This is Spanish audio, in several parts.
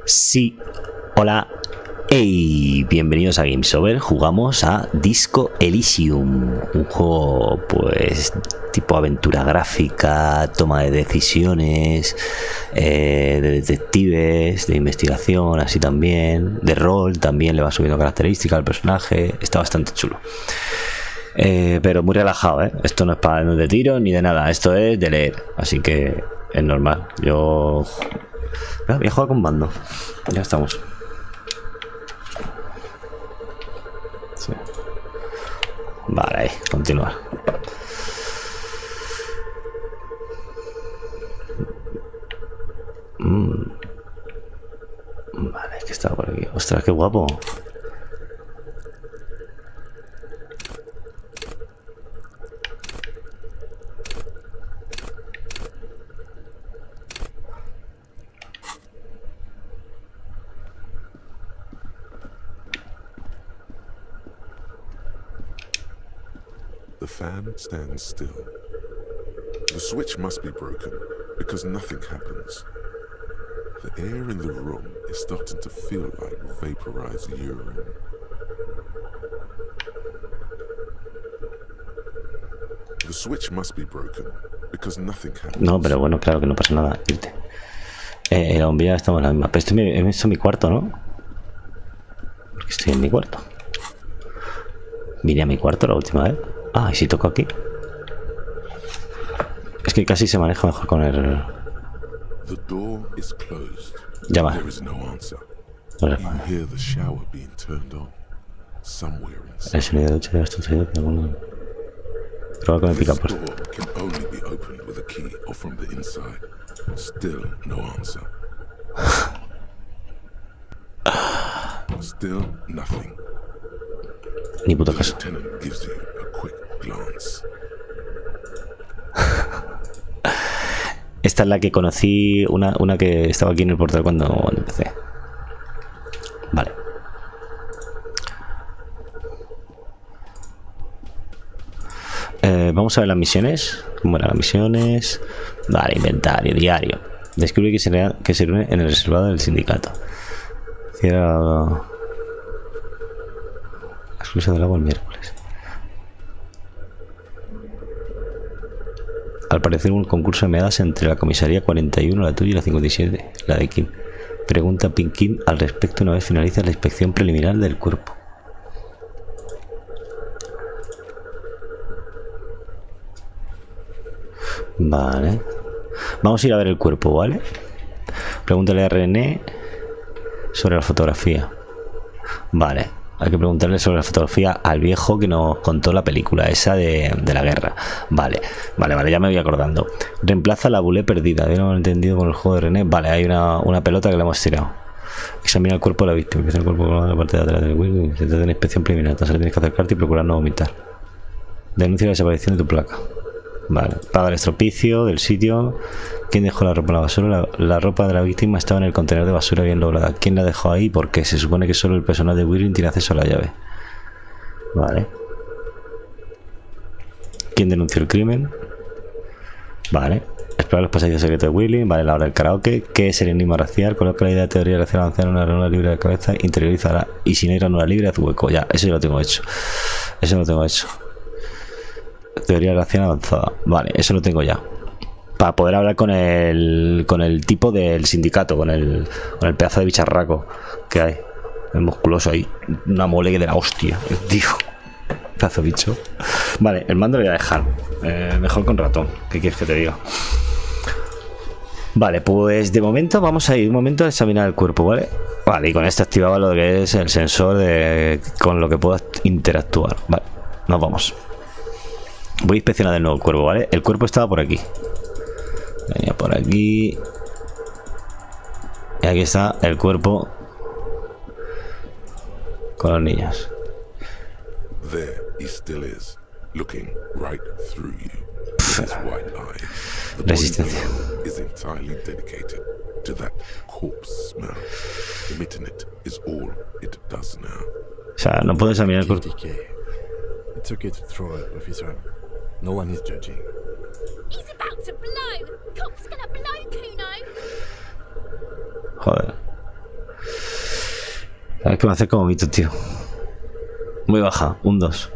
Sí, hola, hey, bienvenidos a Gamesover. Jugamos a Disco Elysium, un juego pues tipo aventura gráfica, toma de decisiones, de detectives, de investigación, así también, de rol, también le va subiendo características al personaje. Está bastante chulo. Pero muy relajado, ¿eh? Esto no es para de tiro ni de nada, esto es de leer, así que es normal. Yo voy a jugar con mando. Ya estamos. Sí. Vale, ahí, continuar. Vale, es que estaba por aquí. Ostras, qué guapo. The fan stands still. The switch must be broken because nothing happens. The air in the room is starting to feel like vaporized urine. The switch must be broken because nothing happens. No, pero bueno, claro que no pasa nada. Irte. La bombilla estamos en la misma. Pero esto es mi cuarto, ¿no? Porque estoy en mi cuarto. Vine a mi cuarto la última vez. Ah, ¿y si toco aquí? Es que casi se maneja mejor con el... The door is closed. Ya va. There is no answer. Vale. You hear the shower being turned on somewhere inside. El sonido de ducha de sucedido, pero bueno. Proba que me pica This por... door can only be opened with a key or from the inside. Still no answer. Still nothing. Ni puto The caso. lieutenant gives you a quick glance. Esta es la que conocí, una que estaba aquí en el portal cuando empecé. Vale. Vamos a ver las misiones. ¿Cómo eran las misiones? Vale, inventario, diario. Descubre que se reúne en el reservado del sindicato. Cierra la exclusión del agua el miércoles. Al parecer un concurso de medallas entre la comisaría 41, la tuya, y la 57, la de Kim. Pregunta Pinkin al respecto una vez finaliza la inspección preliminar del cuerpo. Vale. Vamos a ir a ver el cuerpo, ¿vale? Pregúntale a René sobre la fotografía. Vale. Hay que preguntarle sobre la fotografía al viejo que nos contó la película esa de la guerra. Vale, ya me voy acordando. Reemplaza la bulé perdida. Habíamos entendido con el juego de René. Vale, hay una pelota que le hemos tirado. Examina el cuerpo de la víctima. Empieza el cuerpo con la parte de atrás del wheel. Se trata de una inspección preliminar. Entonces tienes que acercarte y procurar no vomitar. Denuncia la desaparición de tu placa. Vale, paga el estropicio del sitio. ¿Quién dejó la ropa en la basura? La ropa de la víctima estaba en el contenedor de basura bien doblada. ¿Quién la dejó ahí? Porque se supone que solo el personal de Wheeling tiene acceso a la llave. Vale. ¿Quién denunció el crimen? Vale. Explorar los pasillos secretos de Wheeling. Vale, la hora del karaoke. ¿Qué es el enigma racial? Coloca la idea de teoría racial avanzada en una ranura libre de la cabeza. Interiorízala. Y si no hay ranura libre, haz hueco. Ya, eso ya lo tengo hecho. Eso lo tengo hecho. Teoría racial avanzada. Vale, eso lo tengo ya. Para poder hablar con el tipo del sindicato, con el pedazo de bicharraco que hay. El musculoso ahí. Una mole de la hostia, tío. Pedazo de bicho. Vale, el mando lo voy a dejar. Mejor con ratón. ¿Qué quieres que te diga? Vale, pues de momento vamos a ir un momento a examinar el cuerpo, ¿vale? Vale, y con esto activaba lo que es el sensor con lo que puedo interactuar. Vale, nos vamos. Voy a inspeccionar de nuevo el cuerpo, ¿vale? El cuerpo estaba por aquí. Venía por aquí. Y aquí está el cuerpo con los niños. There he still is, looking right through you. With his white eyes. The body Resistencia. is entirely dedicated to that corpse smell. Emitting it is all it does now. O sea, no puedo examinar el cuerpo. It's okay to throw it, officer. No one is judging. He's about to blow. Cock's gonna blow, Kuno. Joder. Es que me hace como mito, tío. Muy baja, un 2.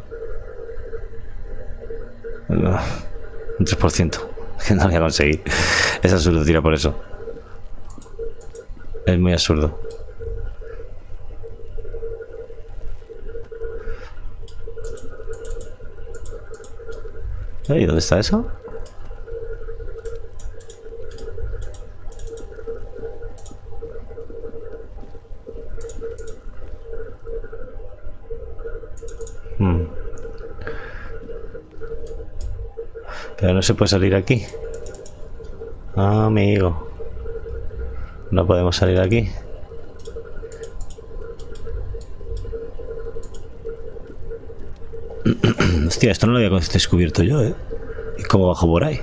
Un 3%. Que no lo voy a conseguir. Es absurdo, tira por eso. Es muy absurdo. ¿Y dónde está eso? Pero no se puede salir aquí. Ah, amigo. No podemos salir aquí. Hostia, esto no lo había descubierto yo, ¿eh? ¿Y cómo bajo por ahí?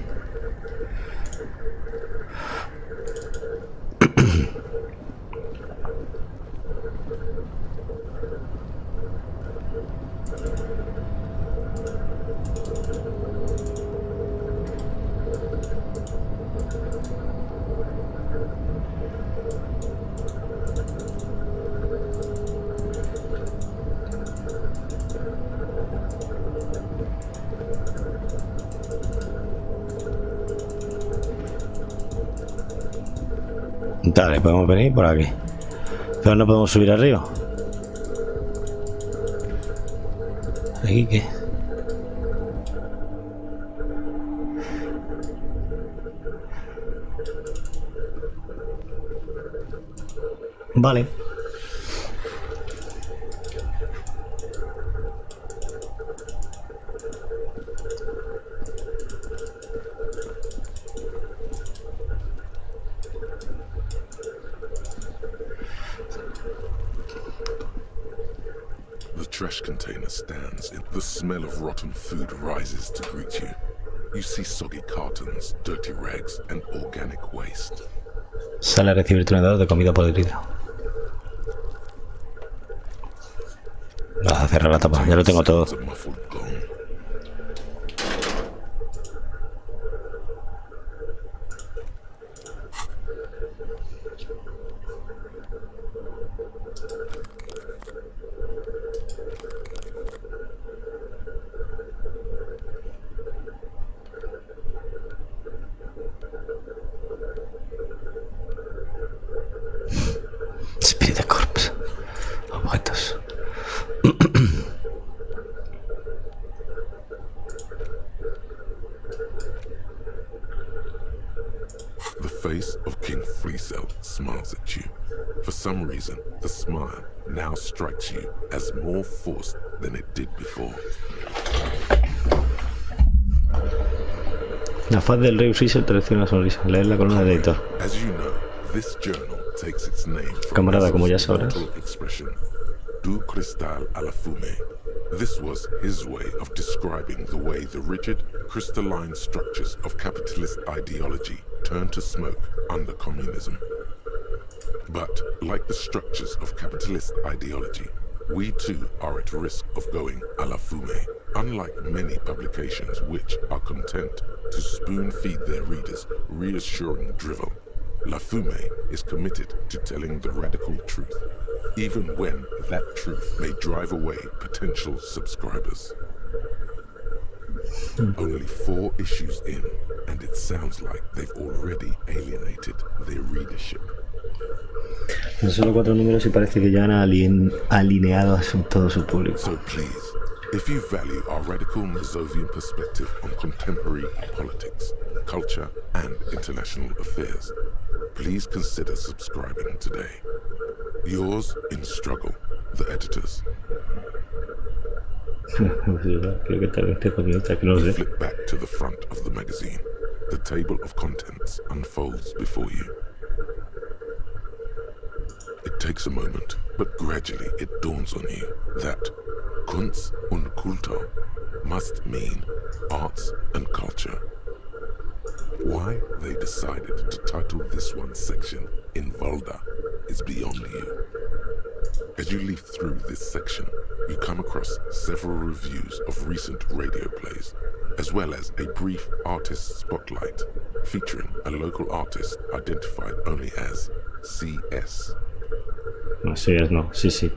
Dale, podemos venir por aquí. Pero no podemos subir arriba. ¿Aquí qué? Vale. The trash container stands. The smell of rotten food rises to greet you. You see soggy cartons, dirty rags, and organic waste. Sale a recibir tu tenedor de comida podrida. Vas a cerrar la tapa, ya lo tengo todo. Sounds a muffled gong. Spirit de corpse. Objetos. The face of King Freecell smiles at you. For some reason, the smile now strikes you as more forced than it did before. La faz del rey Freezer te recibe una sonrisa. Leer la columna de editor. As you know, this journal takes its name from Camarada, como ya ASUS' sabrás. immortal expression, du cristal a la fumée. This was his way of describing the way the rigid, crystalline structures of capitalist ideology turned to smoke under communism. But, like the structures of capitalist ideology, we too are at risk of going a la fumée. Unlike many publications which are content to spoon-feed their readers reassuring drivel, La Fumée is committed to telling the radical truth, even when that truth may drive away potential subscribers. Only 4 issues in, and it sounds like they've already alienated their readership. Son solo 4 números y parece que ya han alineado a todo su público. So please, if you value our radical Mazovian perspective on contemporary politics, culture, and international affairs, please consider subscribing today. Yours in struggle, the editors. Creo que tal vez te ponía otra que no You sé. flip back to the front of the magazine. The table of contents unfolds before you. It takes a moment, but gradually it dawns on you that Kunst und Kultur must mean arts and culture. Why they decided to title this one section in Volda is beyond you. As you leaf through this section, you come across several reviews of recent radio plays, as well as a brief artist spotlight featuring a local artist identified only as CS. No sé, no. Sí, sí.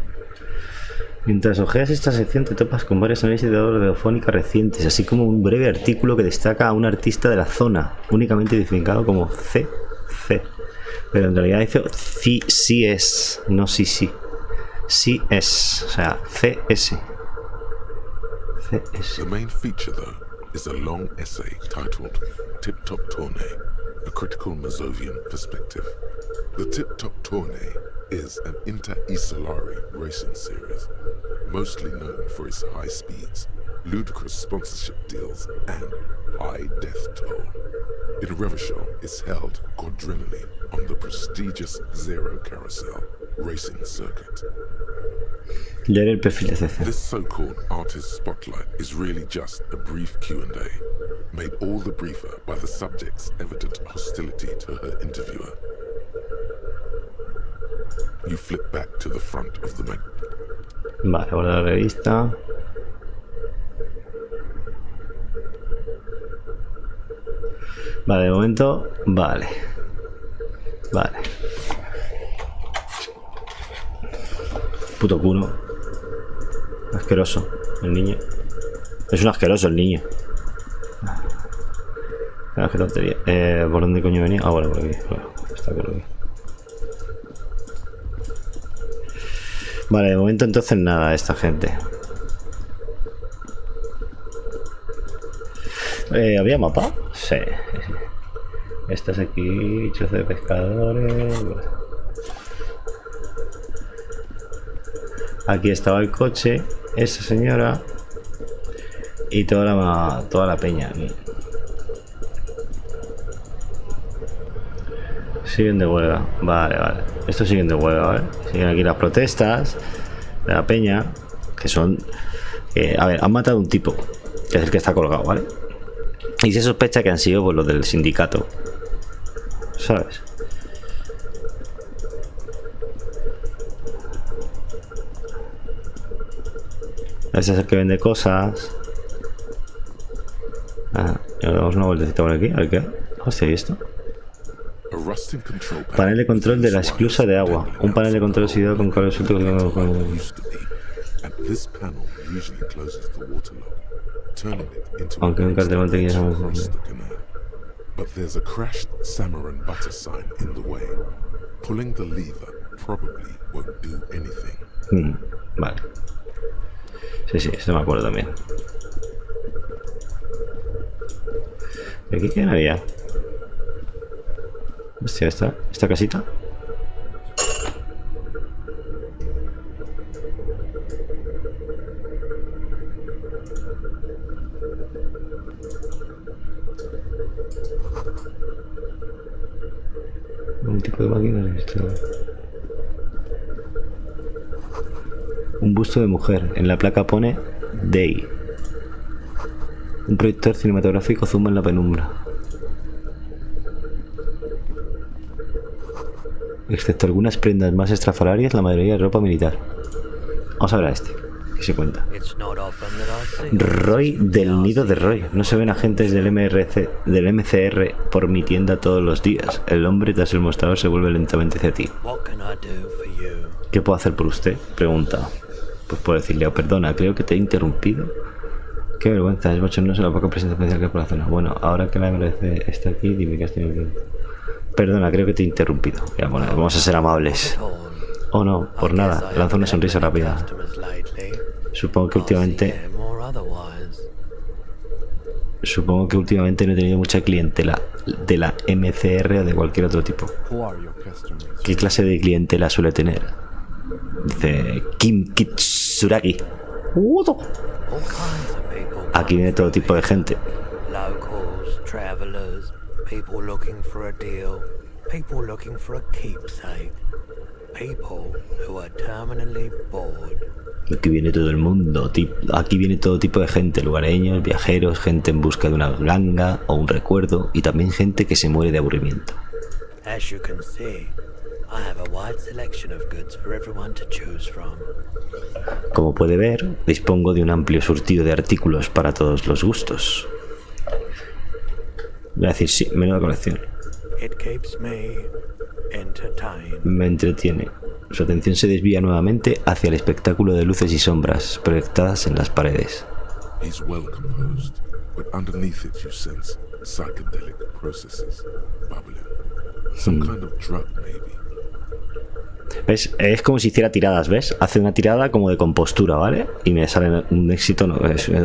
Mientras ojeas esta sección te topas con varios análisis de obra radiofónica recientes, así como un breve artículo que destaca a un artista de la zona, únicamente identificado como CC. Pero en realidad dice sí es, no sí. Sí es, o sea, CS. The main feature, though, is a long essay titled Tip Top Tournée, a critical Mazovian perspective. The Tip Top Tournée is an inter-Isolari racing series, mostly known for its high speeds, ludicrous sponsorship deals, and high death toll. In Revachol, it's held quadrennially on the prestigious Zero Carousel racing circuit. Leer el perfil de CC. This so-called artist spotlight is really just a brief Q&A, made all the briefer by the subject's evident hostility to her interviewer. You flip back to the front of the magazine. Vale, guarda la revista. Vale, de momento, vale. Puto culo. Asqueroso, el niño. Es un asqueroso el niño. Ah, qué tontería. ¿Por dónde coño venía? Ah, bueno, por aquí. Bueno, está por aquí. Vale, de momento entonces nada, esta gente. ¿Había mapa? Sí. Estás aquí, chozo de pescadores. Aquí estaba el coche, esa señora y toda la peña. Siguen de huelga, vale. Estos siguen de huelga, ¿vale? Siguen aquí las protestas de la peña, que son... a ver, han matado a un tipo, que es el que está colgado, ¿vale? Y se sospecha que han sido pues, los del sindicato, ¿sabes? Ese es el que vende cosas. Le damos una vueltecita por aquí, a ver qué. Hostia, ¿y esto? Panel de control de la esclusa de agua. Un panel de control situado con cable suelto con... Aunque un cartel de mantequilla no... Vale. Sí, esto me acuerdo también. ¿Y aquí quién había? Hostia, esta casita. Un tipo de máquina es esto. Un busto de mujer. En la placa pone Day. Un proyector cinematográfico zumba en la penumbra. Excepto algunas prendas más estrafalarias, la mayoría de ropa militar. Vamos a ver a este, que se cuenta. Roy del nido de Roy. No se ven agentes del MCR por mi tienda todos los días. El hombre tras el mostrador se vuelve lentamente hacia ti. ¿Qué puedo hacer por usted? Pregunta. Pues puedo decirle, oh, perdona, creo que te he interrumpido. Qué vergüenza, es bochornoso la poca presencia especial que hay por la zona. Bueno, ahora que la MRC está aquí, dime que has tenido que... Perdona, creo que te he interrumpido. Ya, bueno, vamos a ser amables. Oh no, por nada, lanza una sonrisa rápida. Supongo que últimamente no he tenido mucha clientela de la MCR o de cualquier otro tipo. ¿Qué clase de clientela suele tener? Dice Kim Kitsuragi. Aquí viene todo tipo de gente. People looking for a deal, people looking for a keepsake, people who are terminally bored. Aquí viene todo el mundo, aquí viene todo tipo de gente, lugareños, viajeros, gente en busca de una ganga o un recuerdo y también gente que se muere de aburrimiento. As you can see, I have a wide selection of goods for everyone to choose from. Como puede ver, dispongo de un amplio surtido de artículos para todos los gustos. Voy a decir sí, menuda colección. entertain. Me entretiene. Su atención se desvía nuevamente hacia el espectáculo de luces y sombras proyectadas en las paredes. He's well composed, but underneath it you sense psychedelic processes bubbling. Some kind of drug, maybe. ¿Ves? Es como si hiciera tiradas, ¿ves? Hace una tirada como de compostura, ¿vale? Y me sale un éxito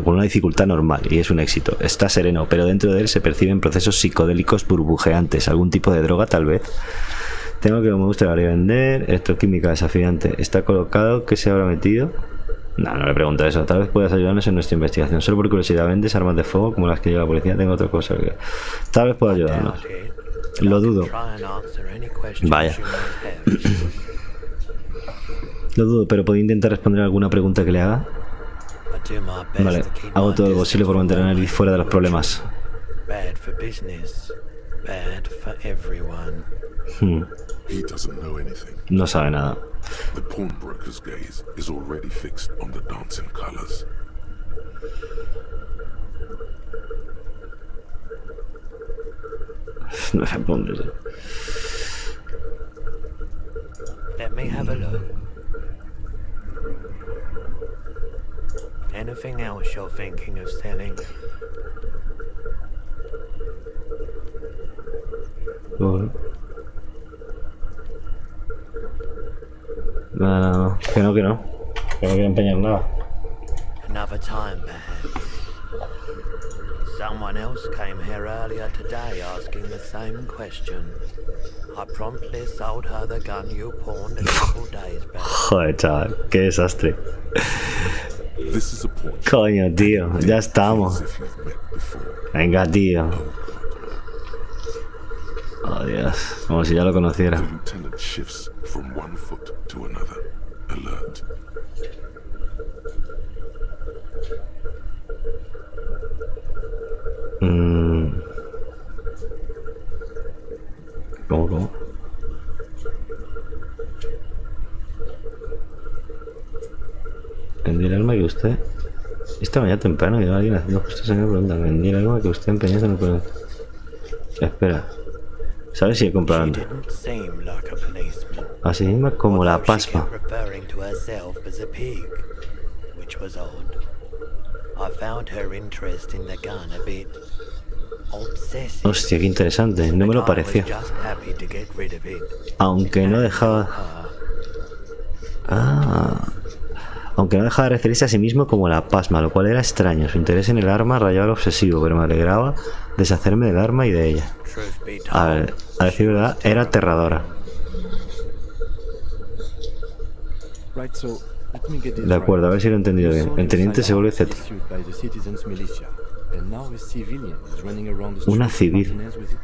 con una dificultad normal, y es un éxito. Está sereno, pero dentro de él se perciben procesos psicodélicos burbujeantes. Algún tipo de droga, tal vez. Tengo que me gusta vender. Electroquímica desafiante. ¿Está colocado? ¿Qué se habrá metido? No, no le pregunto eso. Tal vez puedas ayudarnos en nuestra investigación. Solo por curiosidad, ¿vendes armas de fuego como las que lleva la policía? Tengo otra cosa. Tal vez pueda ayudarnos. Lo dudo. Vaya. Lo dudo, pero ¿puedo intentar responder alguna pregunta que le haga? Vale, hago todo lo posible por mantener a Liz fuera de los problemas. He doesn't know anything. No sabe nada. The pawnbroker's gaze is already fixed on the dancing colors. No responde. Let me have a look. Anything else you're thinking of selling? Bueno. No, que no. Que no quiero empeñar nada. Another time, perhaps. Someone else came here earlier today asking the same question. I promptly sold her the gun you pawned a couple days back. Joder, chaval, qué desastre. This is a pawn. Coño, tío, ya estamos. As if you've met before. Venga, tío. Oh, Dios, como si ya lo The conociera. lieutenant shifts from one foot to another, alert. ¿Cómo? Vendí el arma que usted... Esta mañana temprano y alguien haciendo justo esa pregunta. Vendí el arma que usted empeñó en el proyecto. Espera. ¿Sabes si he comprado? She didn't seem like a policeman. Así misma como la Although she pasma. kept referring to herself as a pig, which was odd. I found her interest in the gun a bit obsessive. Hostia, qué interesante. No me lo but I was pareció. just happy to get rid of it. Aunque no dejaba... Aunque no dejaba de referirse a sí mismo como la pasma, lo cual era extraño. Su interés en el arma rayaba lo obsesivo, pero me alegraba deshacerme del arma y de ella. Truth be A told, ver, a decir verdad, era aterradora. Right, so let me get this De acuerdo, a ver si lo he entendido right. bien. El teniente se vuelve Z. Issued by the citizens' militia, and now a civilian is running around the Una streets of civil. Martinez with it.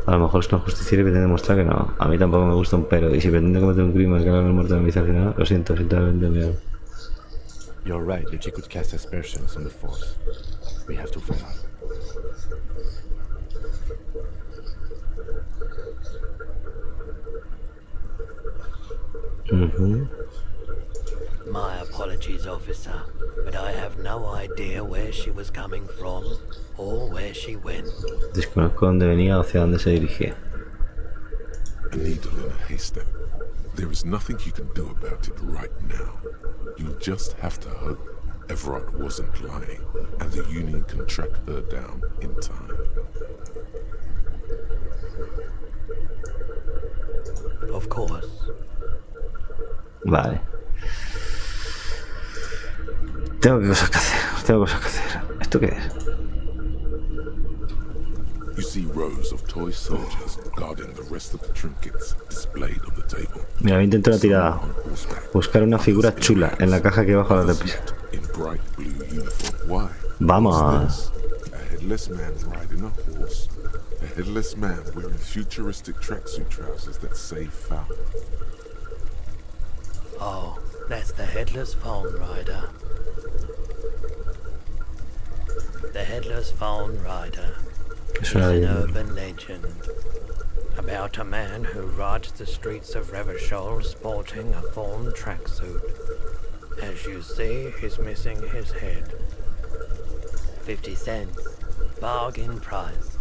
A lo mejor es una justicia y pretende demostrar que no. A mí tampoco me gusta un pero. Y si pretende cometer un crimen que haga el muerto de mi al final, lo siento, sinceramente me... You're right that she could cast aspersions on the force. We have to find out. my apologies, officer, but I have no idea where she was coming from or where she went. Desconozco dónde venía o hacia dónde se dirigía. A needle in a haystack. There is nothing you can do about it right now. You just have to hope Everard wasn't lying, and the Union can track her down in time. Of course. Vale. Tengo cosas que hacer. ¿Esto qué es? You see rows of toy soldiers guarding the rest of the trinkets displayed on the table. Mira, voy a intentar una tirada. On horseback, Buscar una figura chula en la caja que bajo la repisa. in bright blue uniform. Why? Vamos. A headless man riding a horse. A headless man wearing futuristic tracksuit trousers that say foul. Oh, that's the Headless Phone Rider. The Headless Phone Rider is Es una an leyenda. urban legend about a man who rides the streets of Revachol sporting a fawn tracksuit. As you see, he's missing his head. 50 cents. Bargain price.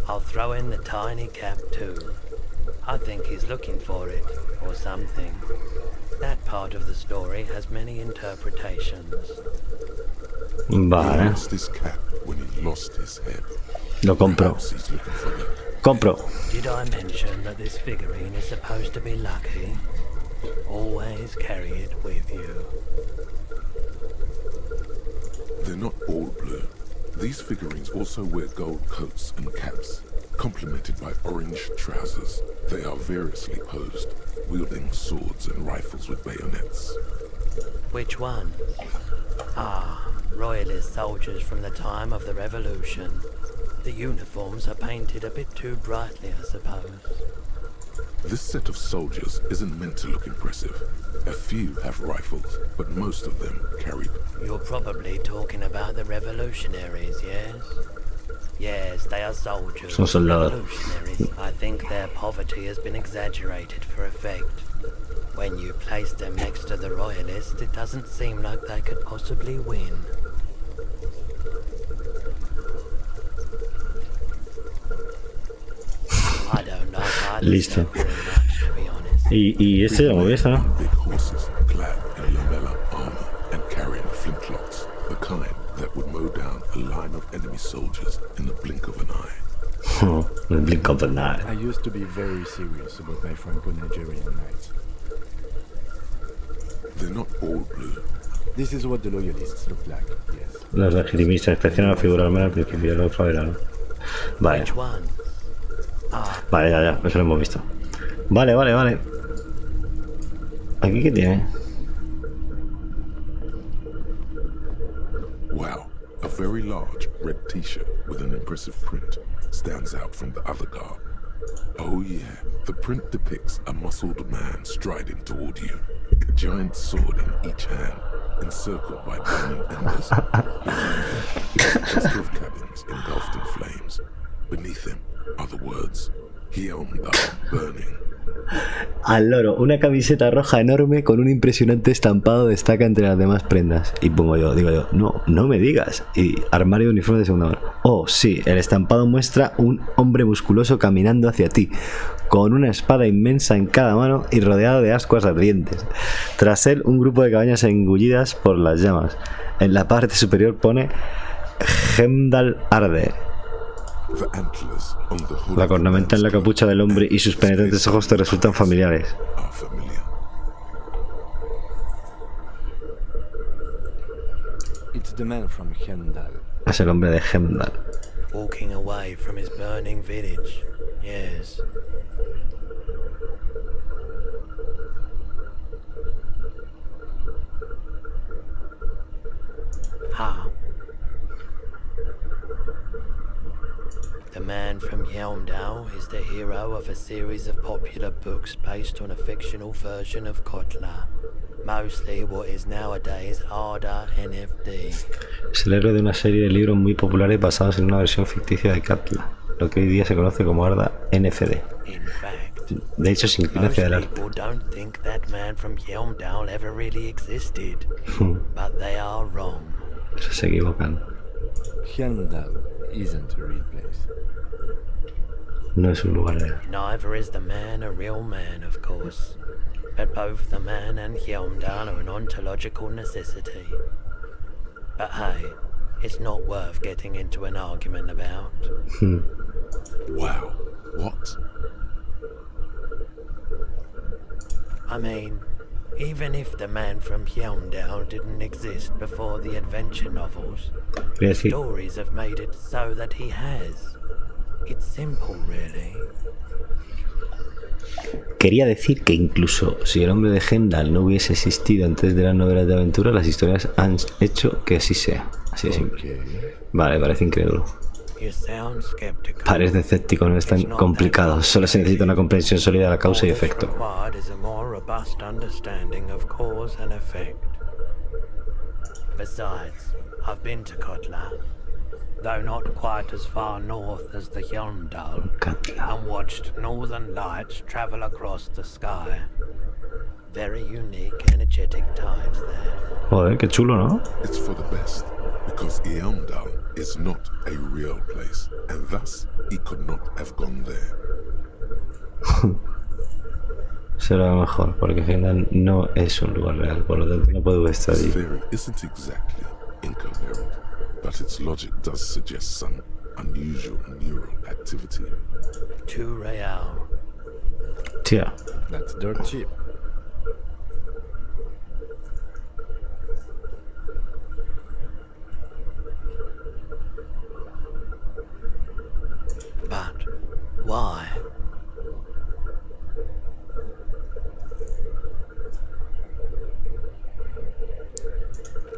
I'll throw in the tiny cap too. I think he's looking for it, or something. That part of the story has many interpretations. He Vale, lost his cap when he lost his head. lo compro. Perhaps he's looking for that. Compro. Did I mention that this figurine is supposed to be lucky? Always carry it with you. They're not all blue. These figurines also wear gold coats and caps, complemented by orange trousers. They are variously posed, wielding swords and rifles with bayonets. Which one? Ah, royalist soldiers from the time of the revolution. The uniforms are painted a bit too brightly, I suppose. This set of soldiers isn't meant to look impressive. A few have rifles, but most of them carry them. You're probably talking about the revolutionaries, yes? Yes, they are soldiers. Son soldados. Revolutionaries. I think their poverty has been exaggerated for effect. When you place them next to the royalists, it doesn't seem like they could possibly win. I don't know if I'd Listo. accept very much, to be honest. Y este lo ves, ¿no? Big horses, clad in lamella armor and carrying flintlocks, the kind that would mow down a line of enemy soldiers in the blink of an eye. El blink of an eye. I used to be very serious about my Franco-Nigerian nights. They're not all blue. This is what the loyalists look like, yes. Los legitimistas inspeccionan la figura al menos al principio, luego favorable. Vale, Which one? vale, ya, eso lo hemos visto. Vale, vale, vale. ¿Aquí qué tiene? Wow, a very large red t-shirt with an impressive print stands out from the other garb. Oh yeah, the print depicts a muscled man striding toward you, a giant sword in each hand, encircled by burning embers. Behind him, a cluster of cabins engulfed in flames. Beneath him are the words, Hyundai burning. Al loro, una camiseta roja enorme con un impresionante estampado destaca entre las demás prendas. Y pongo yo, digo yo, no me digas. Y armario de uniforme de segunda mano. Oh, sí, el estampado muestra un hombre musculoso caminando hacia ti, con una espada inmensa en cada mano y rodeado de ascuas ardientes. Tras él, un grupo de cabañas engullidas por las llamas. En la parte superior pone Heimdall arde. The antlers on the hood La of the cornamenta en la man's capucha del hombre y sus penetrantes ojos te resultan familiares. are familiar. It's the man from Hendal. Es el hombre de Heimdall. Walking away from his burning village. Yes. Ha. The man from Yelmdale is the hero of a series of popular books based on a fictional version of Kotla, mostly what is nowadays ARDA NFD. Es el héroe de una serie de libros muy populares basados en una versión ficticia de Katla, lo que hoy día se conoce como ARDA NFD. In fact, De hecho, se inclina most hacia adelante. people don't think that man from Yelmdale ever really existed, but they are wrong. Eso se equivocan. Hendal isn't a real place. No es un lugar de... Neither is the man a real man, of course, but both the man and Yelmdale are an ontological necessity. But hey, it's not worth getting into an argument about. Wow, what? I mean, even if the man from Yelmdale didn't exist before the adventure novels, Quería decir, stories have made it so that he has. It's simple, really. quería decir que incluso si el hombre de Heimdall no hubiese existido antes de las novelas de aventura, las historias han hecho que así sea. Así de simple. Okay. Vale, parece incrédulo. You sound skeptical. Parece escéptico, no es tan complicado. Solo se necesita una comprensión sólida de la causa y All that's efecto. required is a more robust understanding of cause and effect. Besides, I've been to Kotla, though not quite as far north as the Yelmdal, Katla. and watched northern lights travel across the sky. Very unique, energetic times there. Joder, qué chulo, ¿no? It's for the best. Because Eamdal is not a real place, and thus he could not have gone there. Será mejor, porque Finland no es un lugar real, por lo tanto no puedo estar This allí. theory isn't exactly incoherent, but its logic does suggest some unusual neural activity. Too real. Tía, That's dirt cheap. But why?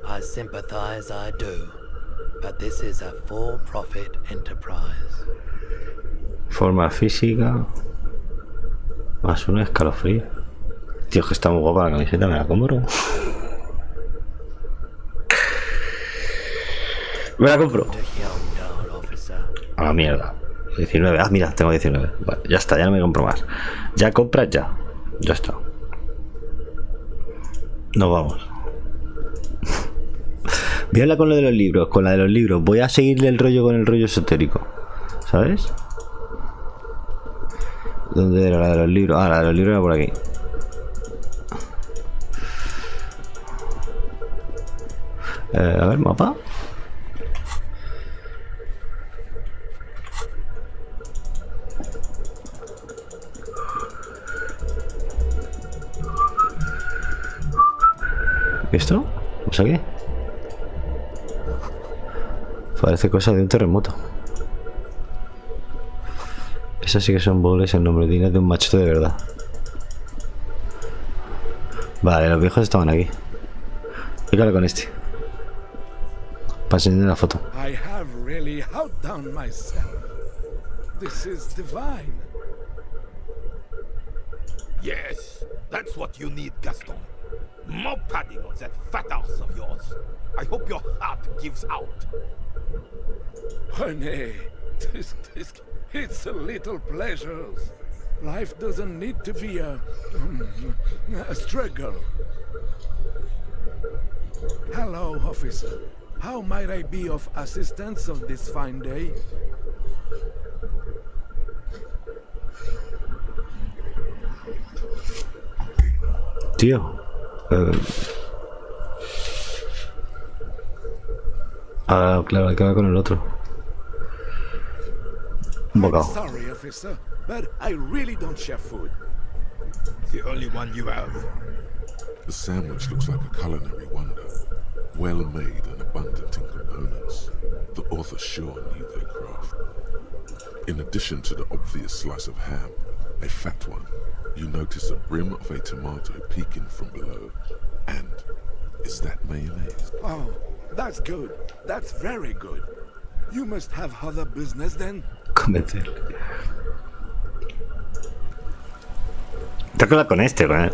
I sympathize, I do. But this is a for-profit enterprise. forma física más un escalofrío. Tío, que está muy guapa la camiseta, me la compro. Me la compro. The Hjelmdal officer. A la mierda. 19. Ah, mira, tengo 19. Vale, ya está, ya no me compro más. Ya compras, ya. Ya está. Nos vamos. Voy a hablar con lo de los libros. Con la de los libros. Voy a seguirle el rollo con el rollo esotérico. ¿Sabes? ¿Dónde era la de los libros? Ah, la de los libros era por aquí. A ver, mapa. ¿Esto? ¿Pasa qué? Parece cosa de un terremoto. Esas sí que son boles en nombre de un machote de verdad. Vale, los viejos estaban aquí. Fíjate con este. Para enseñar la foto. I have really outdone myself. This is divine. Yes, that's what you need, Gaston. More padding on that fat arse of yours. I hope your heart gives out. Honey, it's a little pleasures. Life doesn't need to be a struggle. Hello, officer. How might I be of assistance on this fine day? Tío. Ah, claro, hay que ver con el otro. Un I'm bocado. sorry, officer, but I really don't share food. The only one you have. The sandwich looks like a culinary wonder, well made and abundant in components. The author sure knew their craft. In addition to the obvious slice of ham, a fat one, you notice a brim of a tomato peeking from below. And is that mayonnaise? Oh, that's good. That's very good. You must have other business then? Convencer. Tengo que hablar con este, con él.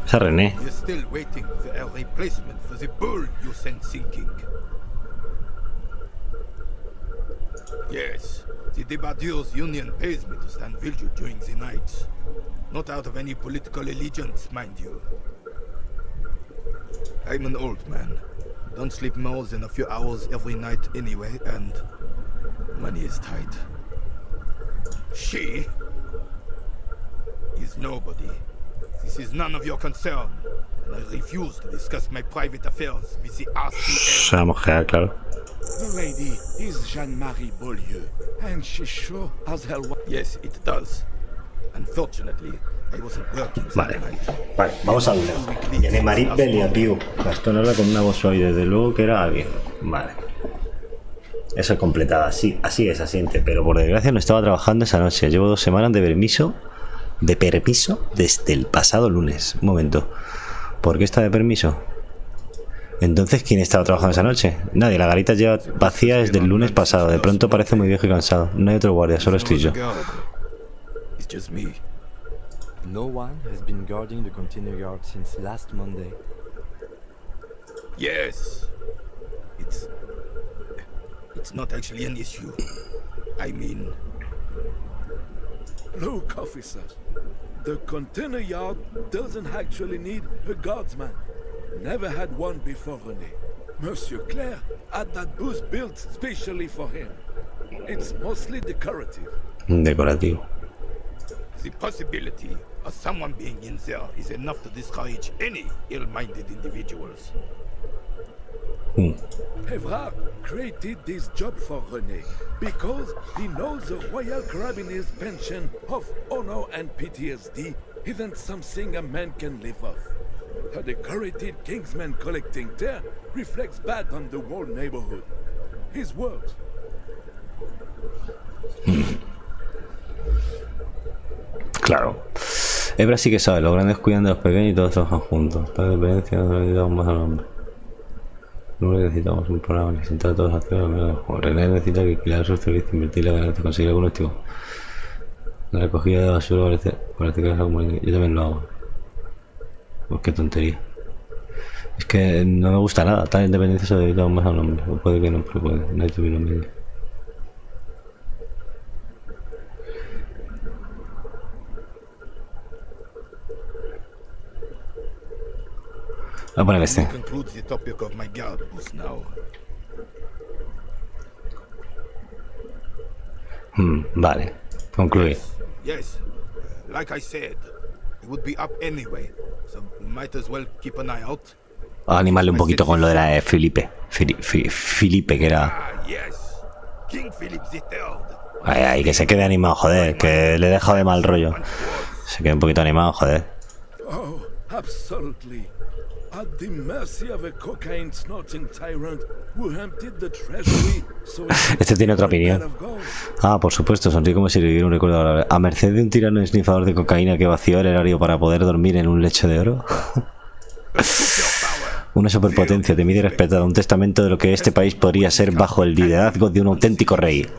Esa René. You're still waiting for a replacement for the bull you sent sinking. Yes, the Debardeurs Union pays me to stand vigil during the nights. Not out of any political allegiance, mind you. I'm an old man. Don't sleep more than a few hours every night anyway, and money is tight. She is nobody. This is none of your concern, and I refuse to discuss my private affairs with the ASUS. Esa mujer, claro. The lady is Jean-Marie Beaulieu, and she sure as hell Yes, it does. Unfortunately, I wasn't working that Vale, night. vale, vamos a hablar. Tiene Maribel y a Piu. Gastón habla con una voz suave, desde luego que era alguien. Vale. Eso es completada, sí, así es, asiente. Pero por desgracia no estaba trabajando esa noche. Llevo 2 semanas de permiso desde el pasado lunes. Un momento. ¿Por qué está de permiso? Entonces, ¿quién estaba trabajando esa noche? Nadie, la garita lleva vacía desde el lunes pasado. De pronto parece muy viejo y cansado. No hay otro guardia, solo estoy yo. It's just me. No one has been guarding the container yard since last Monday. Yes. It's not actually an issue. I mean, Look, officer. The container yard doesn't actually need a guardsman. Never had one before, René. Monsieur Claire had that booth built specially for him. It's mostly decorative. Decorativo. The possibility of someone being in there is enough to discourage any ill-minded individuals. Evrard created this job for René because he knows the Royal Carabiniers' pension of honor and PTSD isn't something a man can live off. A decorated Kingsman collecting there reflects bad on the whole neighborhood. His words. Claro. Ebra sí que sabe, los grandes cuidan de los pequeños y todos trabajan juntos. Tal dependencia no necesitamos más al hombre. No necesitamos un programa que sienta a todos a hacer lo mejor. René necesita que alquilar sus servicios, invertir la ganancia, conseguir algún objetivo. La recogida de basura parece que es la comunidad. Yo también lo hago. Pues qué tontería. Es que no me gusta nada. Tal independencia se necesitamos más al hombre. O puede que no, pero puede. No hay término medio. Voy a poner este. Concludes the topic of my guard booth now. Vale. Concluye. Yes, like I said, it would be up anyway, so might as well keep an eye out. A animarle un poquito con lo de la de Felipe. Felipe, que era... Ah, yes, King Philip III. Ay, que se quede animado, joder. Que le he dejado de mal rollo. Se quede un poquito animado, joder. Oh, absolutely. At the mercy of a cocaine-snorting tyrant who emptied the treasury so Este tiene otra opinión. Ah, por supuesto, sonríe como si viviera un recuerdo agradable. A merced de un tirano esnifador de cocaína que vació el erario para poder dormir en un lecho de oro. Una superpotencia temida y respetada, un testamento de lo que este país podría ser bajo el liderazgo de un auténtico rey.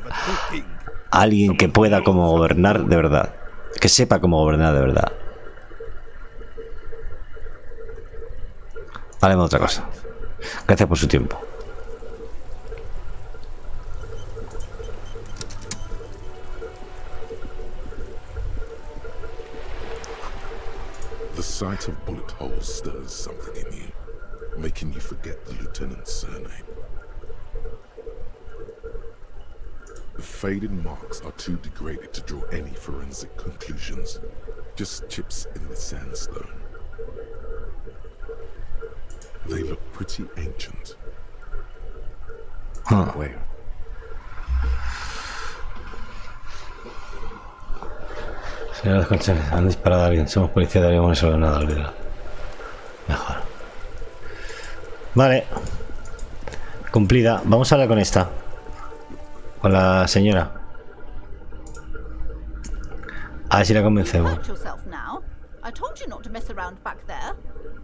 Alguien que pueda como gobernar de verdad. Que sepa cómo gobernar de verdad. Hablemos de otra cosa. Gracias por su tiempo. The sight of bullet holes stirs something in you, making you forget the lieutenant's surname. The faded marks are too degraded to draw any forensic conclusions, just chips in the sandstone. They look pretty ancient. Where? Señores conchanes, han disparado a alguien. Somos policía, deberíamos resolver nada, olvídalo. Mejor. Vale. Cumplida. Vamos a hablar con esta. Con la señora. A ver si la convencemos. I told you not to mess around back there.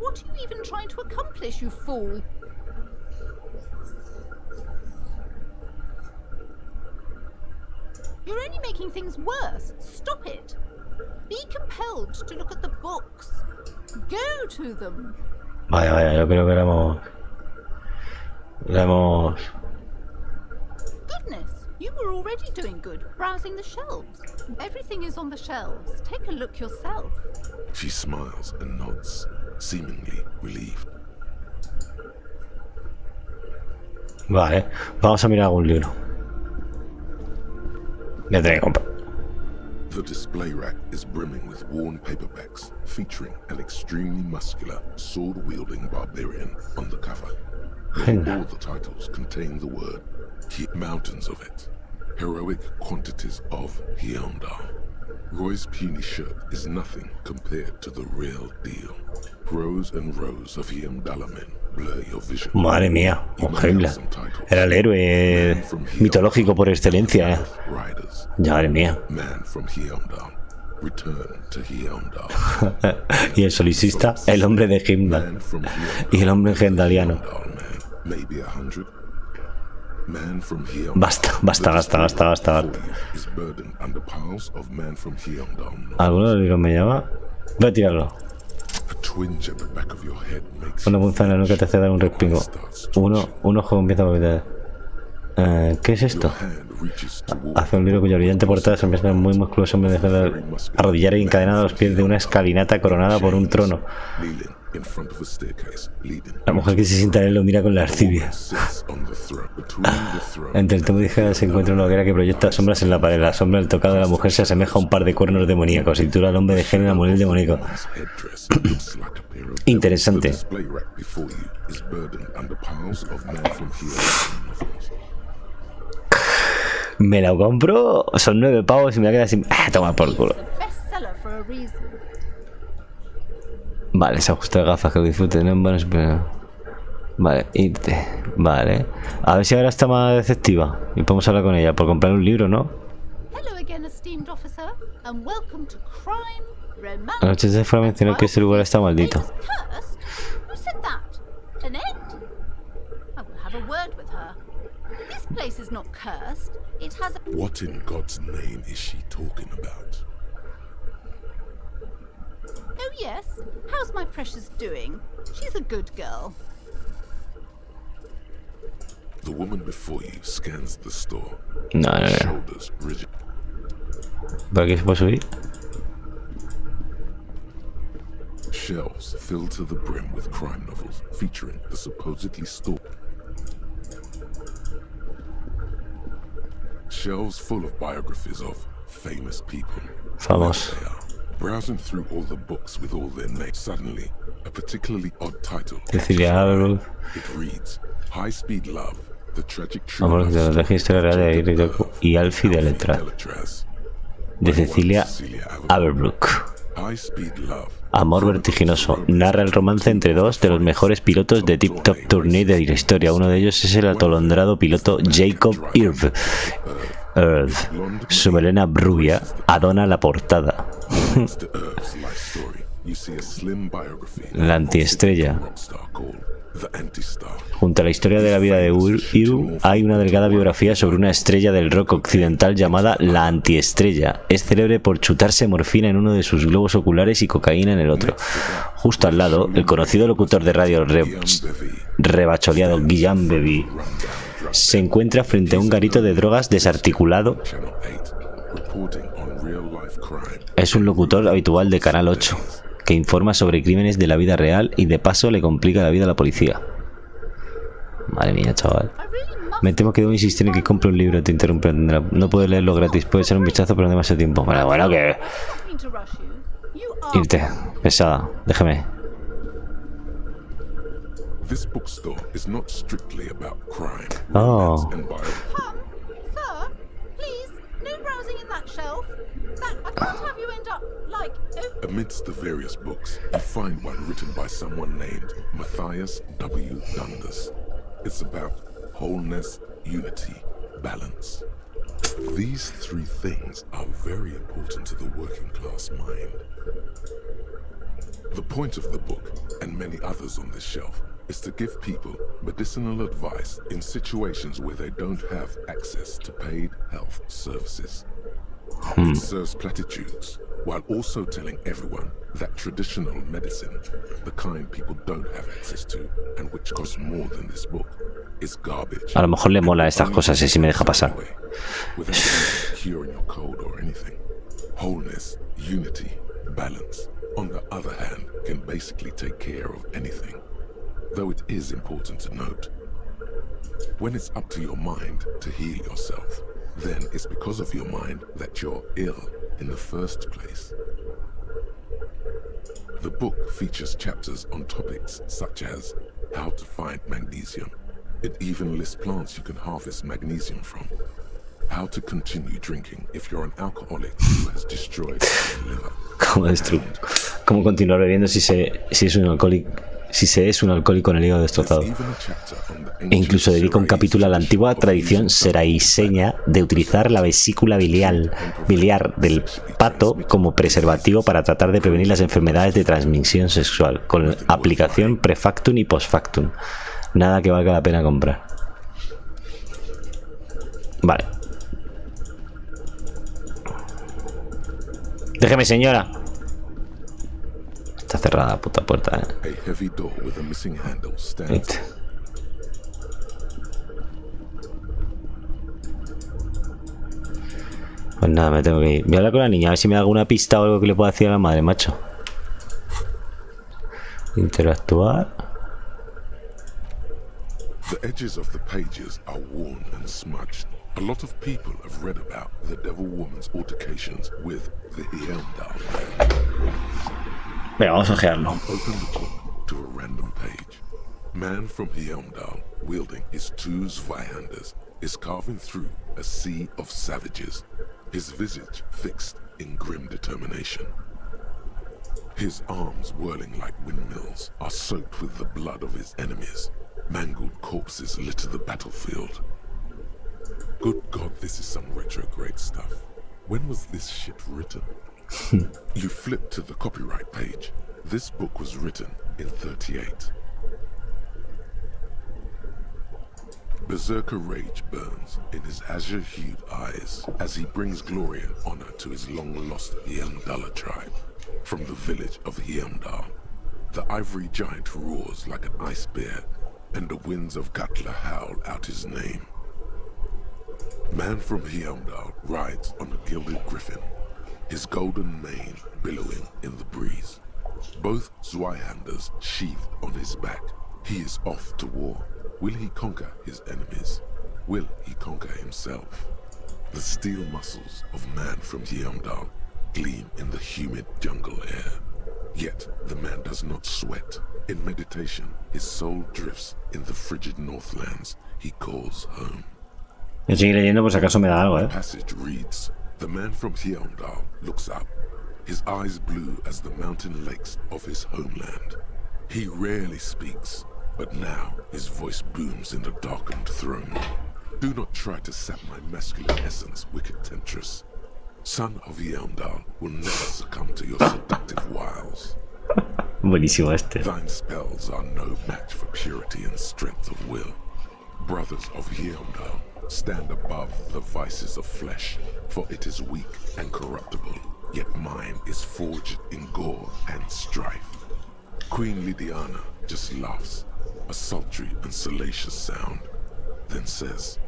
What are you even trying to accomplish, you fool? You're only making things worse. Stop it. Be compelled to look at the books. Go to them. Vaya, yo creo que la hemos... Goodness, you were already doing good, browsing the shelves. Everything is on the shelves. Take a look yourself. She smiles and nods, seemingly relieved. Vale, vamos a mirar algún libro. Ya tengo que comprar. The display rack is brimming with worn paperbacks featuring an extremely muscular, sword-wielding barbarian on the cover. All the titles contain the word mountains of it. Heroic quantities of Hyundai. Roy's puny shirt is nothing compared to the real deal. Rows and rows of Hyundai blur your vision. Madre mía, Heimdall. Era el héroe mitológico por excelencia. Madre mía. Man from Hyundai. Return to Hyundai. Y el solicista, el hombre de Heimdall. Y el hombre gendaliano. Basta. ¿Alguno de los me llama? Voy a tirarlo. Una punzada en la nuca te hace dar un respingo. Un ojo empieza a mover. ¿Qué es esto? Hace un libro cuya brillante portada se empieza muy musculoso, me deja arrodillar y encadenado a los pies de una escalinata coronada por un trono. La mujer que se sienta en él lo mira con lascivia. Entre el tomo de hija se encuentra una hoguera que proyecta sombras en la pared. La sombra del tocado de la mujer se asemeja a un par de cuernos demoníacos y titula al hombre de género Manuel demoníaco. Interesante. Me la compro, son 9 pavos y me la queda sin... ¡Ah, toma por culo! Vale, se ajusta de gafas que lo disfruten, ¿no? Vale, irte. Vale. A ver si ahora está más deceptiva y podemos hablar con ella por comprar un libro, ¿no? Anoche se fue a mencionar que este lugar está maldito. What in God's name is she talking about? Oh yes, how's my precious doing? She's a good girl. The woman before you scans the store. No. Shoulders rigid. ¿Para qué se puede subir? Shelves filled to the brim with crime novels featuring the supposedly stalked. Shelves full of biographies of famous people. Vamos. Browsing through all the books with all their names, suddenly a particularly odd title. Cecilia It reads High Speed Love, the tragic true Amor de la historia real de Irrico y Alfie de letra. De Cecilia Averbrook. High Speed Love. Amor vertiginoso. Narra el romance entre dos de los mejores pilotos de Tip Top Tourney de la historia. Uno de ellos es el atolondrado piloto Jacob Irv. Su melena rubia adorna la portada. La antiestrella. Junto a la historia de la vida de Irv hay una delgada biografía sobre una estrella del rock occidental llamada La Antiestrella. Es célebre por chutarse morfina en uno de sus globos oculares y cocaína en el otro. Justo al lado, el conocido locutor de radio rebacholeado Guillaume Bevy se encuentra frente a un garito de drogas desarticulado. Es un locutor habitual de Canal 8 que informa sobre crímenes de la vida real y de paso le complica la vida a la policía. Madre mía, chaval. Me temo que debo insistir en que compre un libro. Te interrumpe. No puedo leerlo gratis. Puede ser un vistazo, pero no demasiado tiempo. Bueno, que... Irte. Pesada. Déjame. Oh. Amidst the various books, you find one written by someone named Matthias W. Dundas. It's about wholeness, unity, balance. These three things are very important to the working class mind. The point of the book, and many others on this shelf, is to give people medicinal advice in situations where they don't have access to paid health services. It serves platitudes, while also telling everyone that traditional medicine, the kind people don't have access to, and which costs more than this book, is garbage. A lo mejor le mola estas cosas y si me deja pasar. Without curing your cold or anything. Wholeness, unity, balance, on the other hand, can basically take care of anything. Though it is important to note, when it's up to your mind to heal yourself, then it's because of your mind that you're ill in the first place. The book features chapters on topics such as how to find magnesium. It even lists plants you can harvest magnesium from. How to continue drinking if you're an alcoholic who has destroyed your liver. ¿Cómo continuar bebiendo si se es un alcohólico? Si se es un alcohólico en el hígado destrozado. E incluso dedica un capítulo a la antigua tradición seraiseña de utilizar la vesícula biliar del pato como preservativo para tratar de prevenir las enfermedades de transmisión sexual, con aplicación prefactum y postfactum. Nada que valga la pena comprar. Vale. Déjeme, señora. Está cerrada la puta puerta, Pues nada, me tengo que ir. Voy a hablar con la niña, a ver si me da alguna pista o algo que le pueda decir a la madre, macho. Interactuar. The edges of the pages are worn and smudged. A lot of people have read about the Devil Woman's altercations with the Heimdall man. Venga, vamos a ojearlo. Open the book to a random page. Man from Heimdall, wielding his two Zweihanders, is carving through a sea of savages, his visage fixed in grim determination. His arms, whirling like windmills, are soaked with the blood of his enemies. Mangled corpses litter the battlefield. Good God, this is some retrograde stuff. When was this shit written? You flip to the copyright page. This book was written in 38. Berserker rage burns in his azure-hued eyes as he brings glory and honor to his long-lost Heimdall tribe. From the village of Heimdall, the ivory giant roars like an ice bear, and the winds of Gatla howl out his name. Man from Heimdall rides on a gilded griffin, his golden mane billowing in the breeze. Both Zweihanders sheathed on his back. He is off to war. Will he conquer his enemies? Will he conquer himself? The steel muscles of Man from Heimdall gleam in the humid jungle air. Yet the man does not sweat. In meditation, his soul drifts in the frigid northlands he calls home. Yo sigo leyendo por si acaso me da algo, The passage reads, the man from Heimdall looks up, his eyes blue as the mountain lakes of his homeland. He rarely speaks, but now his voice booms in the darkened throne room. Do not try to sap my masculine essence, wicked temptress. Son of Heimdall will never succumb to your seductive wiles. Buenísimo este. Thine spells are no match for purity and strength of will. Brothers of Heimdall, stand above the vices of flesh, for it is weak and corruptible, yet mine is forged in gore and strife. Queen Lydiana just laughs, a sultry and salacious sound, then says,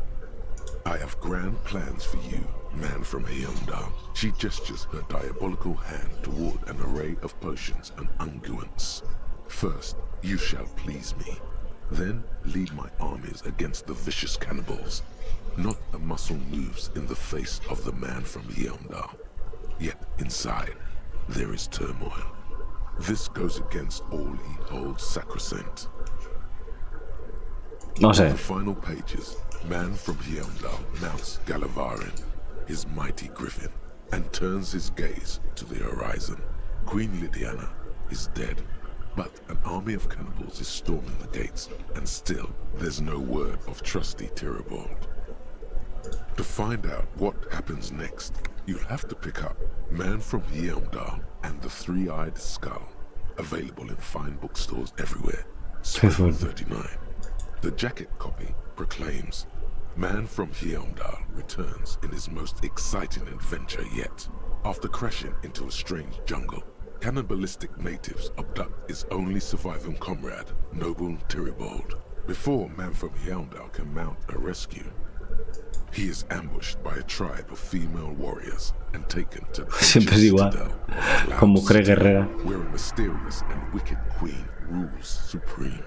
I have grand plans for you, man from Heimdall. She gestures her diabolical hand toward an array of potions and unguents. First, you shall please me. Then lead my armies against the vicious cannibals. Not a muscle moves in the face of the man from Heimdall. Yet inside, there is turmoil. This goes against all he holds sacrosanct. No sé. On the final pages, man from Heimdall mounts Gallavarin, his mighty griffin, and turns his gaze to the horizon. Queen Lydiana is dead, but an army of cannibals is storming the gates, and still there's no word of trusty Tyribald. To find out what happens next, you'll have to pick up Man from Heimdall and the Three-Eyed Skull, available in fine bookstores everywhere. Spring 39. The jacket copy proclaims, Man from Heimdall returns in his most exciting adventure yet. After crashing into a strange jungle, cannibalistic natives abduct his only surviving comrade, noble Tyribald. Before Man from Heimdall can mount a rescue, he is ambushed by a tribe of female warriors and taken to the Siempre es igual, con mujer guerrera. where a mysterious and wicked queen rules supreme.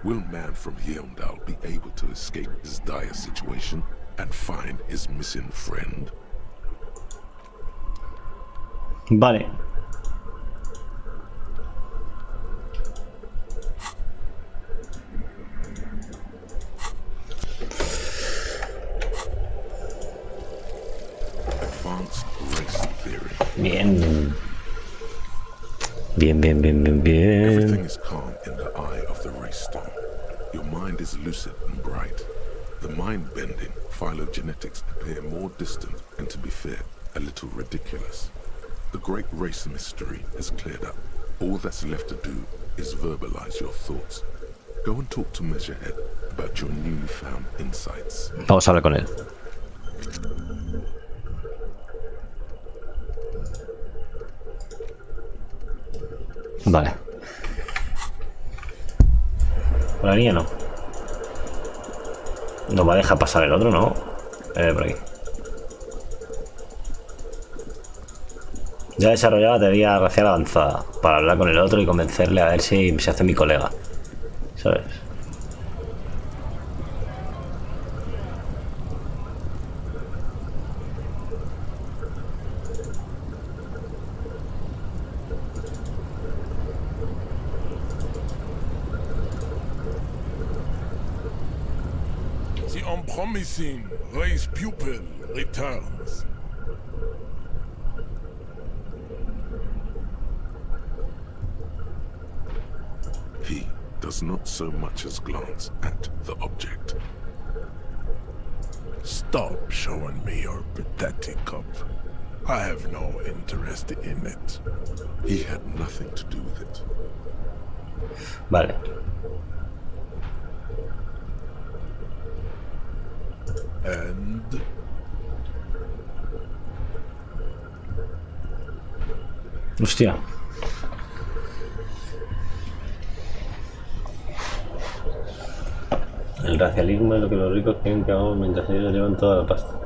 Will Man from Heimdall be able to escape his dire situation and find his missing friend? Vale. Advanced race theory. Bien. Bien, bien, bien, bien, Everything bien. is calm in the eye of the race storm. Your mind is lucid and bright. The mind-bending phylogenetics appear more distant and, to be fair, a little ridiculous. The great race mystery has cleared up. All that's left to do is verbalize your thoughts. Go and talk to Measurehead about your newly found insights. Vamos a hablar con él. Vale. Por la niña no. No va a dejar pasar el otro, ¿no? Por aquí. Ya he desarrollado la teoría racial avanzada para hablar con el otro y convencerle a ver si se hace mi colega. ¿Sabes? The unpromising race pupil returns. He does not so much as glance at the object. Stop showing me your pathetic cup. I have no interest in it. He had nothing to do with it. Vale. And Hostia. El racialismo es lo que los ricos creen que hagamos mientras ellos llevan toda la pasta.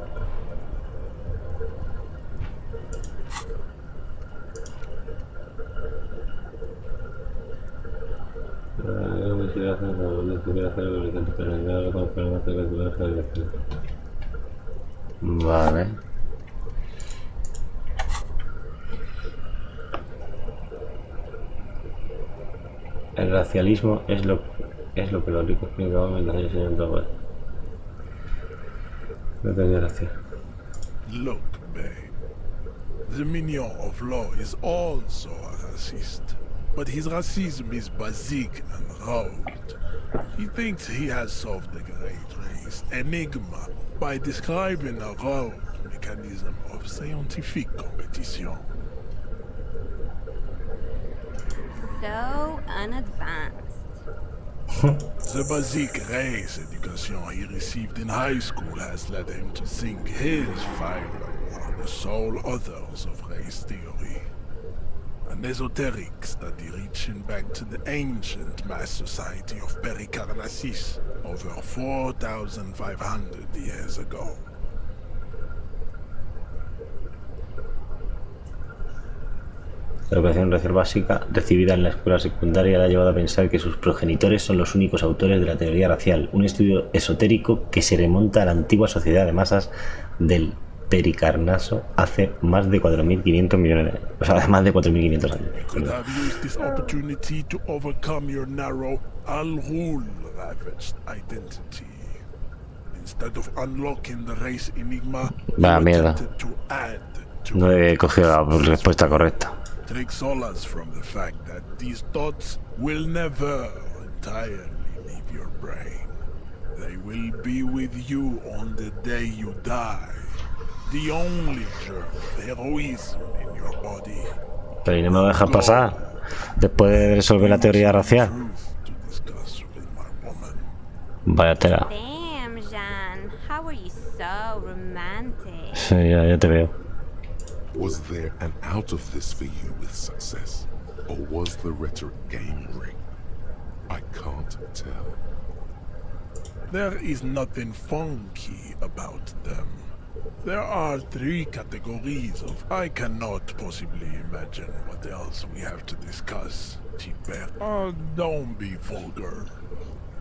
Vale. El racialismo es lo que los ricos creen que vamos mientras ellos llevan toda la pasta. No tenía gracia. look, babe. The minion of law is also a racist. But his racism is basic and rude. He thinks he has solved the great race enigma by describing a rogue mechanism of scientific competition. So unadvanced. The basic race education he received in high school has led him to think his fire are the sole authors of race theory. An esoteric study reaching back to the ancient mass society of Pericarnassus over 4,500 years ago. La educación racial básica recibida en la escuela secundaria le ha llevado a pensar que sus progenitores son los únicos autores de la teoría racial, un estudio esotérico que se remonta a la antigua sociedad de masas del Pericarnaso hace más de 4.500 millones de años. O sea, más de 4.500 años. Could have used this opportunity to overcome your narrow, al-Ghul ravaged identity. Instead of unlocking the race enigma, Vaya you mierda. attempted to add to No he cogido la respuesta correcta. Take solace from the fact that these thoughts will never entirely leave your brain. They will be with you on the day you die. The only germ of heroism in your body. Pero ¿y no me lo dejas pasar? Después de resolver la teoría racial. Truth to discuss with my woman. Vaya tela. Damn, Jean. How are you so romantic? Sí, ya te veo. Was there an out of this for you with success? Or was the rhetoric game rigged? I can't tell. There is nothing funky about them. There are 3 categories of I cannot possibly imagine what else we have to discuss. Tipper, don't be vulgar.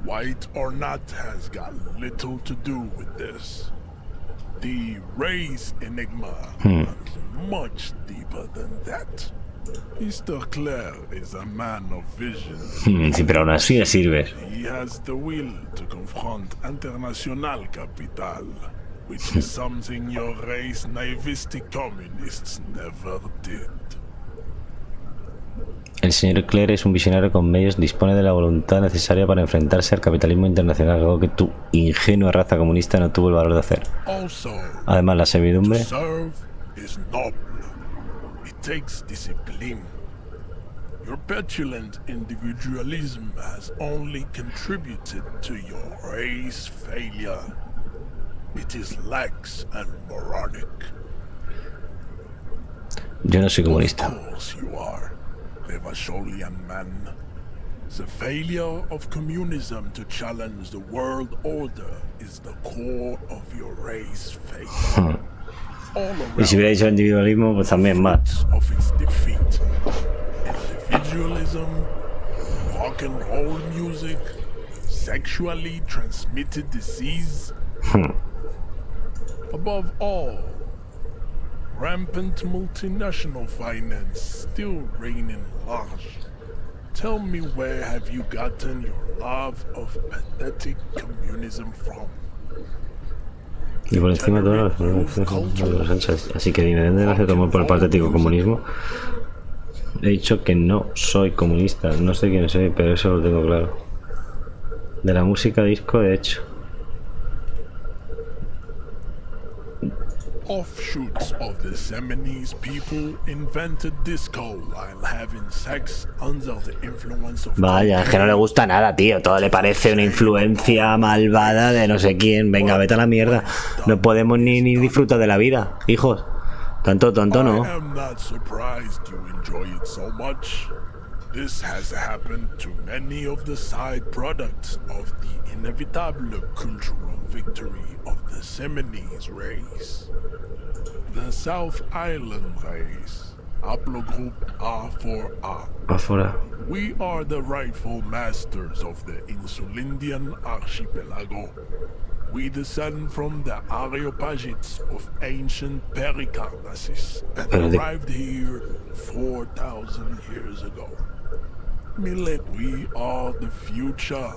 White or not has got little to do with this. The race enigma is much deeper than that. Mr. Clare is a man of vision. Sí, pero aún así le sirve. He has the will to confront international capital, which is something your race naivistic communists never did. El señor Clare es un visionario con medios, dispone de la voluntad necesaria para enfrentarse al capitalismo internacional, algo que tu ingenua raza comunista no tuvo el valor de hacer. Also, Además, la to servidumbre... serve is noble. It takes discipline. Your petulant individualism has only contributed to your race failure. It is lax and moronic. Yo no soy comunista. Of course you are, Revacholian man. The failure of communism to challenge the world order is the core of your race faith. Y si hubiera dicho individualismo, pues también más. of its defeat. Individualism, rock and roll music, sexually transmitted disease. Above all, rampant multinational finance still reigning large. Tell me, where have you gotten your love of pathetic communism from? Y por encima de todo, así que dime, ¿dónde nace tu amor por el patético comunismo? He dicho que no soy comunista, no sé quién soy, pero eso lo tengo claro. De la música disco, de hecho. Offshoots of the Seminoles people invented disco while having sex under the influence of Vaya, es que no le gusta nada, tío. Todo le parece una influencia malvada de no sé quién. Venga, vete a la mierda. No podemos ni disfrutar de la vida, hijos. Tanto no. I am not surprised you enjoy it so much. This has happened to many of the side products of the inevitable cultural victory of the Seminoles race. The South Island race, haplogroup A4A. Afuera. We are the rightful masters of the Insulindian archipelago. We descend from the Areopagites of ancient Pericarnassus and arrived here 4,000 years ago. Millet, we are the future.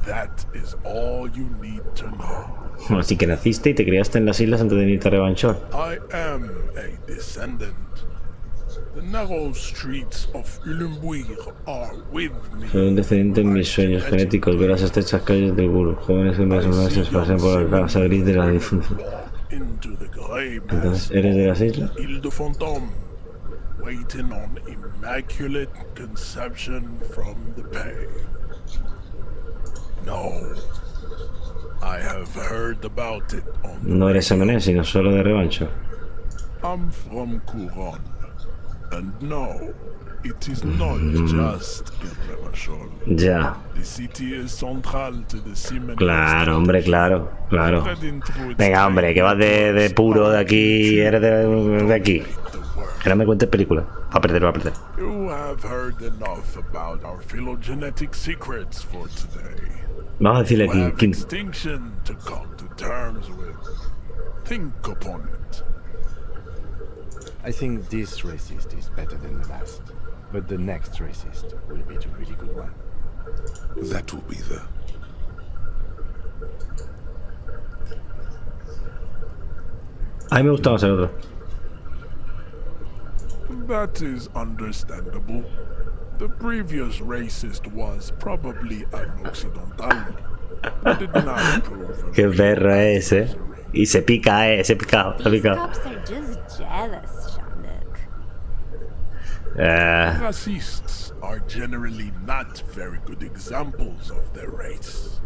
That is all you need to know. Así que naciste y te criaste en las islas antes de irte a Revanchor. I am a descendant. The narrow streets of Ulimbuir are with me. Soy un descendiente en mis sueños genéticos. Ver las estrechas calles del Guru. Jóvenes hombres y mujeres se pasean por la casa gris de la difunta. Entonces, ¿eres de las islas? Ile de Fantôme, waiting on immaculate conception from the pay. No, I have heard about it on the No eres MN, sino solo de Revanchor. I'm from Couronne, and no, it is not just in Revachol. Ya. The city is central to the Siemens. Claro, hombre, claro. Venga, hombre, que vas de puro de aquí, eres de aquí. Que no me cuentes películas. Va a perder. You have heard enough about our phylogenetic secrets for today. Vamos a decirle We have aquí. extinction to come to terms with. Think upon it. I think this racist is better than the last, but the next racist will be the really good one. That will be the... A mí me gusta más el otro. That is understandable. The previous racist was probably an occidental. Did not approve of Qué perro es, Y se pica, se ha picado. These cops are just jealous, Jean-Luc. Racists are generally not very good examples of their race.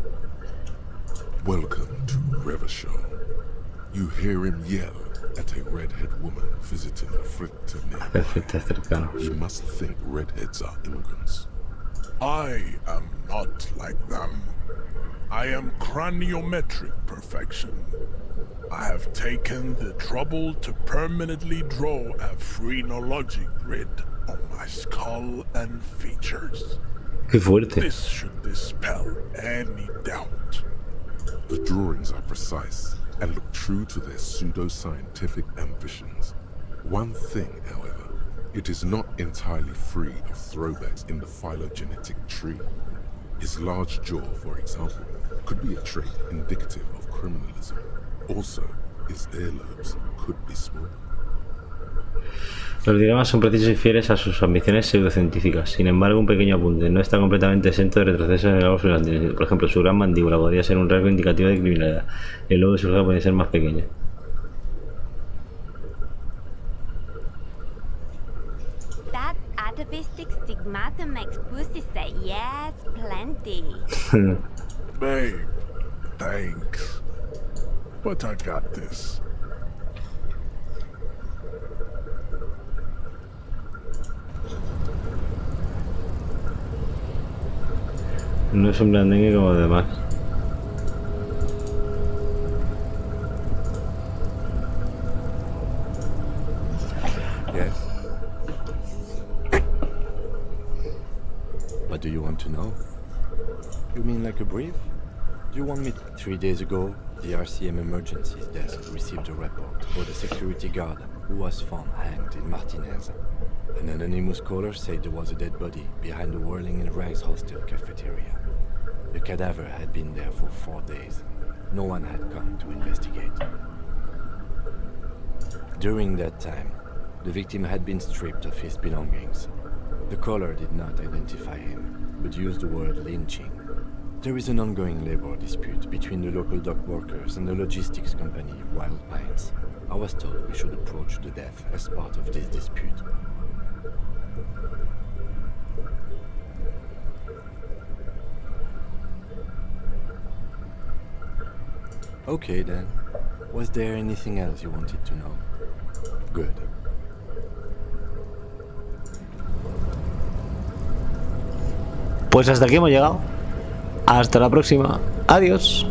Welcome to Revachol. You hear him yell at a redhead woman visiting a fritter near. Perfecto, cercano. You must think redheads are immigrants. I am not like them. I am craniometric perfection. I have taken the trouble to permanently draw a phrenologic grid on my skull and features. Qué fuerte. This should dispel any doubt. The drawings are precise and look true to their pseudo-scientific ambitions. One thing, however, it is not entirely free of throwbacks in the phylogenetic tree. His large jaw, for example, could be a trait indicative of criminalism. Also, his earlobes could be small. Los diagramas son precisos y fieles a sus ambiciones pseudocientíficas. Sin embargo, un pequeño apunte: no está completamente exento de retrocesos en el árbol filogenético. Por ejemplo, su gran mandíbula podría ser un rasgo indicativo de criminalidad. El lobo de su oreja podría ser más pequeño. That atavistic stigmatum makes pussy say yes, plenty. Babe, thanks. But I got this. No es un blandengue como los demás. Yes? What do you want to know? You mean like a brief? Do you want me? 3 days ago, the RCM emergencies desk received a report about a security guard who was found hanged in Martinez. An anonymous caller said there was a dead body behind the Whirling in Rags hostel cafeteria. The cadaver had been there for 4 days. No one had come to investigate. During that time, the victim had been stripped of his belongings. The caller did not identify him, but used the word lynching. There is an ongoing labor dispute between the local dock workers and the logistics company Wild Pines. I was told we should approach the death as part of this dispute. Okay then. Was there anything else you wanted to know? Good. Pues hasta aquí hemos llegado. Hasta la próxima. Adiós.